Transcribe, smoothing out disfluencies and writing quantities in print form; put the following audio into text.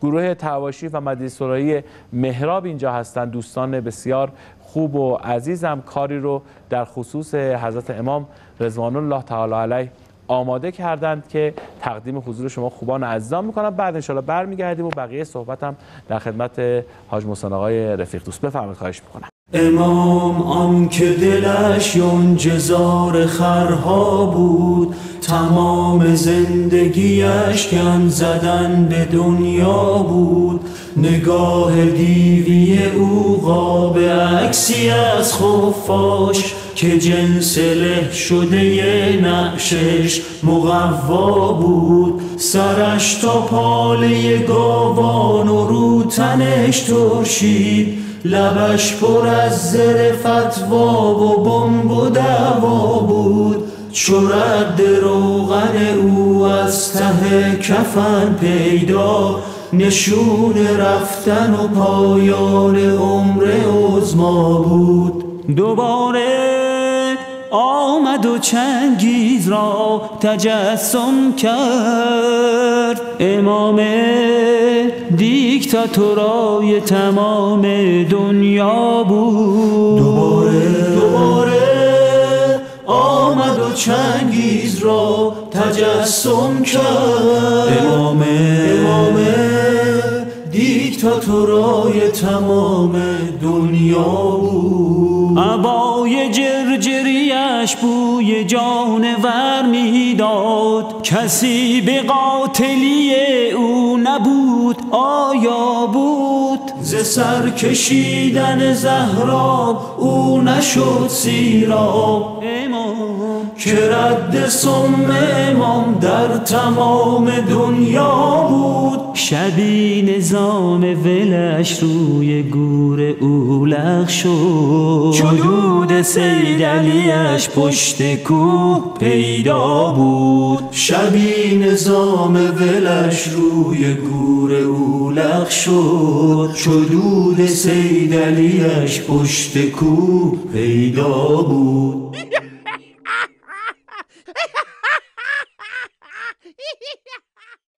گروه طواشی و مدیح سرایی مهراب اینجا هستند. دوستان بسیار خوب و عزیزم کاری رو در خصوص حضرت امام رضوان الله تعالی علیه آماده کردند که تقدیم حضور شما خوبان و عزیزان میکنم. بعد انشالله برمیگردیم و بقیه صحبتم در خدمت حاج محسن آقای رفیق دوست. بفرمایید، خواهش میکنم. امام آن که دلش یونجزار خرها بود، تمام زندگیش گند زدن به دنیا بود. نگاه دیوی او قاب عکسی از خفاش، که جنس له شده نعشش مقوا بود. سرش تا پاله گاوان و رو تنش ترشید، لبش پر از زر فتوا و بمب و دعوا بود. چو رد روغن او از ته کفن پیدا، نشون رفتن و پایان عمر عظما بود. دوباره آمد و چنگیز را تجسم کرد، امام دیکتاتورای تمام دنیا بود. دوباره آمد و چنگیز را تجسم کرد، امام دیکتاتورای تمام دنیا بود. عبای جرجریش بوی جانور میداد، کسی به قاتلی او نبود آیا بود؟ ز سر کشیدن زهرا او نشد سیراب، امام که رد سم امام در تمام دنیا بود. شبی نظام ولش روی گور اولق شد، جدود سید علیش پشت کوه پیدا بود. شبی نظام ولش روی گور اولق شد، جدود سید علیش پشت کوه پیدا بود.